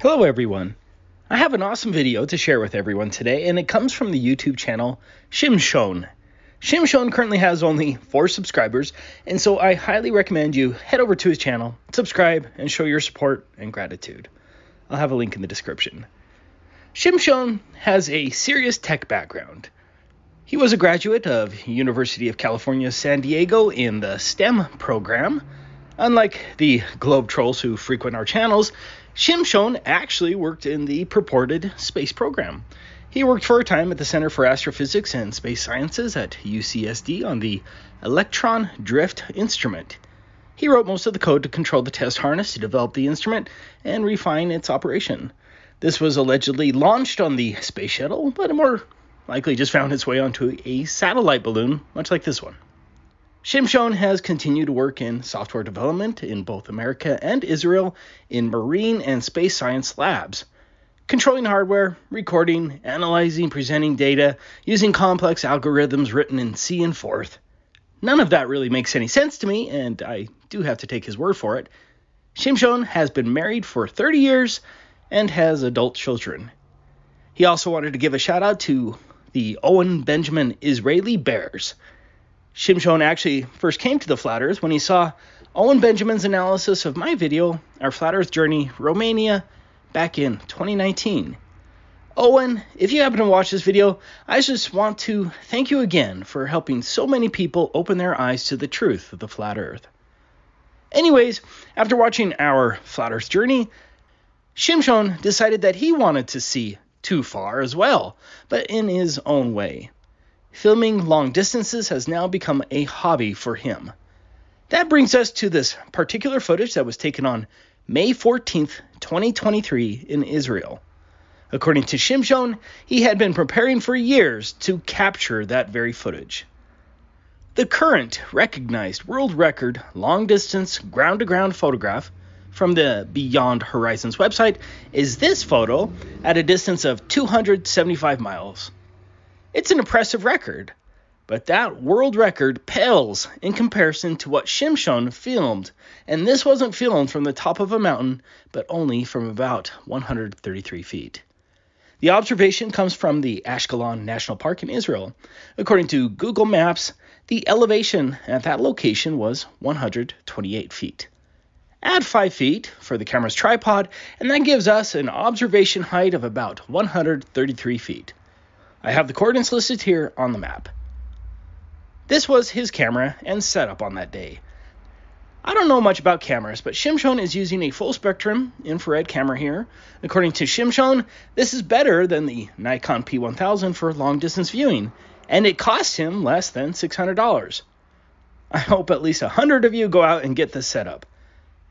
Hello everyone. I have an awesome video to share with everyone today, and it comes from the YouTube channel Shimshon. Shimshon currently has only 4 subscribers, and so I highly recommend you head over to his channel, subscribe, and show your support and gratitude. I'll have a link in the description. Shimshon has a serious tech background. He was a graduate of University of California, San Diego in the STEM program. Unlike the globe trolls who frequent our channels, Shimshon actually worked in the purported space program. He worked for a time at the Center for Astrophysics and Space Sciences at UCSD on the electron drift instrument. He wrote most of the code to control the test harness to develop the instrument and refine its operation. This was allegedly launched on the space shuttle, but it more likely just found its way onto a satellite balloon, much like this one. Shimshon has continued to work in software development in both America and Israel in marine and space science labs, controlling hardware, recording, analyzing, presenting data, using complex algorithms written in C and Forth. None of that really makes any sense to me, and I do have to take his word for it. Shimshon has been married for 30 years and has adult children. He also wanted to give a shout out to the Owen Benjamin Israeli Bears. Shimshon actually first came to the Flat Earth when he saw Owen Benjamin's analysis of my video, Our Flat Earth Journey, Romania, back in 2019. Owen, if you happen to watch this video, I just want to thank you again for helping so many people open their eyes to the truth of the Flat Earth. Anyways, after watching Our Flat Earth Journey, Shimshon decided that he wanted to see too far as well, but in his own way. Filming long distances has now become a hobby for him. That brings us to this particular footage that was taken on May 14th, 2023 in Israel. According to Shimshon, he had been preparing for years to capture that very footage. The current recognized world record long-distance ground-to-ground photograph from the Beyond Horizons website is this photo at a distance of 275 miles. It's an impressive record, but that world record pales in comparison to what Shimshon filmed, and this wasn't filmed from the top of a mountain, but only from about 133 feet. The observation comes from the Ashkelon National Park in Israel. According to Google Maps, the elevation at that location was 128 feet. Add 5 feet for the camera's tripod, and that gives us an observation height of about 133 feet. I have the coordinates listed here on the map. This was his camera and setup on that day. I don't know much about cameras, but Shimshon is using a full spectrum infrared camera here. According to Shimshon, this is better than the Nikon P1000 for long distance viewing, and it cost him less than $600. I hope at least 100 of you go out and get this setup.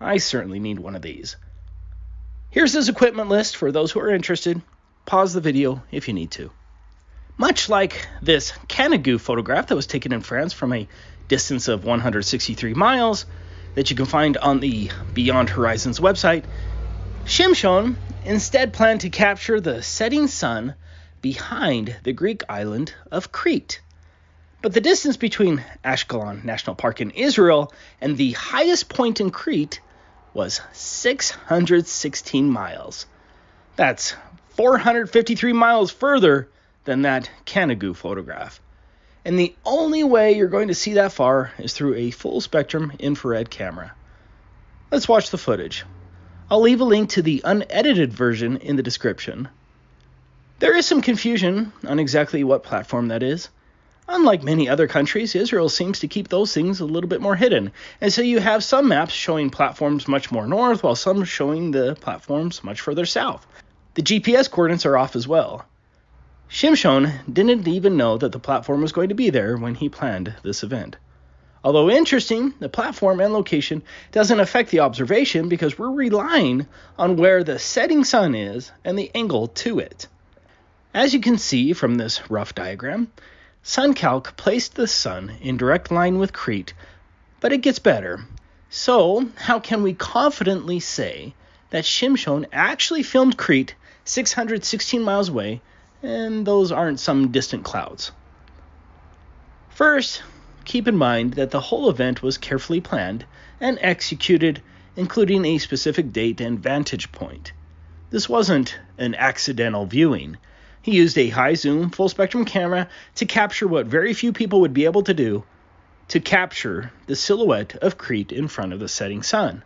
I certainly need one of these. Here's his equipment list for those who are interested. Pause the video if you need to. Much like this Canigou photograph that was taken in France from a distance of 163 miles that you can find on the Beyond Horizons website, Shimshon instead planned to capture the setting sun behind the Greek island of Crete. But the distance between Ashkelon National Park in Israel and the highest point in Crete was 616 miles. That's 453 miles further than that Canigou photograph. And the only way you're going to see that far is through a full spectrum infrared camera. Let's watch the footage. I'll leave a link to the unedited version in the description. There is some confusion on exactly what platform that is. Unlike many other countries, Israel seems to keep those things a little bit more hidden. And so you have some maps showing platforms much more north, while some showing the platforms much further south. The GPS coordinates are off as well. Shimshon didn't even know that the platform was going to be there when he planned this event. Although interesting, the platform and location doesn't affect the observation because we're relying on where the setting sun is and the angle to it. As you can see from this rough diagram, SunCalc placed the sun in direct line with Crete, but it gets better. So, how can we confidently say that Shimshon actually filmed Crete 616 miles away, and those aren't some distant clouds? First, keep in mind that the whole event was carefully planned and executed, including a specific date and vantage point. This wasn't an accidental viewing. He used a high-zoom, full-spectrum camera to capture what very few people would be able to do, to capture the silhouette of Crete in front of the setting sun.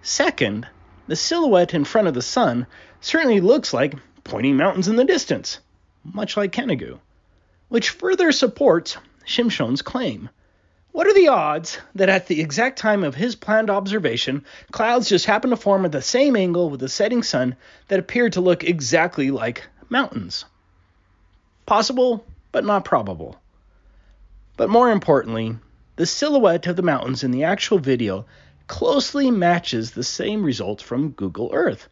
Second, the silhouette in front of the sun certainly looks like pointing mountains in the distance, much like Kenegu, which further supports Shimshon's claim. What are the odds that at the exact time of his planned observation, clouds just happen to form at the same angle with the setting sun that appear to look exactly like mountains? Possible, but not probable. But more importantly, the silhouette of the mountains in the actual video closely matches the same results from Google Earth.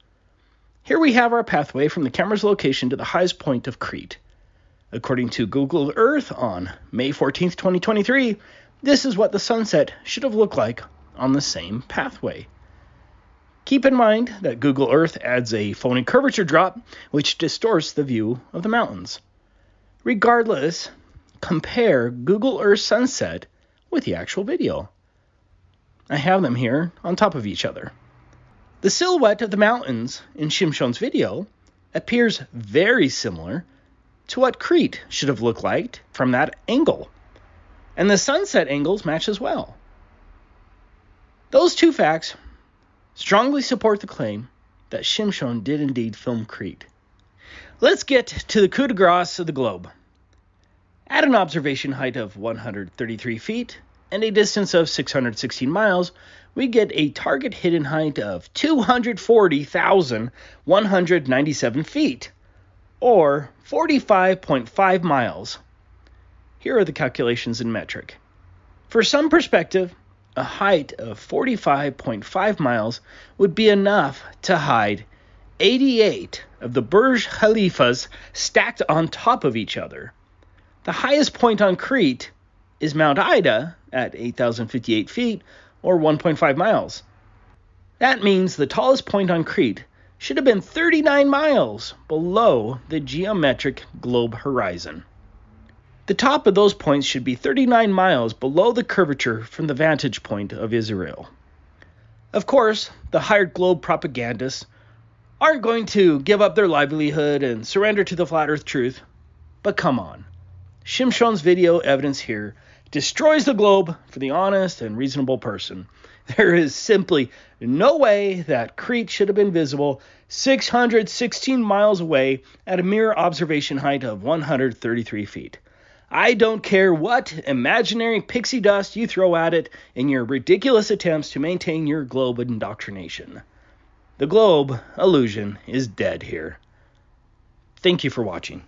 Here we have our pathway from the camera's location to the highest point of Crete. According to Google Earth on May 14th, 2023, this is what the sunset should have looked like on the same pathway. Keep in mind that Google Earth adds a phony curvature drop, which distorts the view of the mountains. Regardless, compare Google Earth sunset with the actual video. I have them here on top of each other. The silhouette of the mountains in Shimshon's video appears very similar to what Crete should have looked like from that angle. And the sunset angles match as well. Those two facts strongly support the claim that Shimshon did indeed film Crete. Let's get to the coup de grace of the globe. At an observation height of 133 feet and a distance of 616 miles, we get a target hidden height of 240,197 feet, or 45.5 miles. Here are the calculations in metric. For some perspective, a height of 45.5 miles would be enough to hide 88 of the Burj Khalifas stacked on top of each other. The highest point on Crete is Mount Ida at 8,058 feet, or 1.5 miles. That means the tallest point on Crete should have been 39 miles below the geometric globe horizon. The top of those points should be 39 miles below the curvature from the vantage point of Israel. Of course, the hired globe propagandists aren't going to give up their livelihood and surrender to the flat earth truth, but come on. Shimshon's video evidence here destroys the globe for the honest and reasonable person. There is simply no way that Crete should have been visible 616 miles away at a mere observation height of 133 feet. I don't care what imaginary pixie dust you throw at it in your ridiculous attempts to maintain your globe indoctrination. The globe illusion is dead here. Thank you for watching.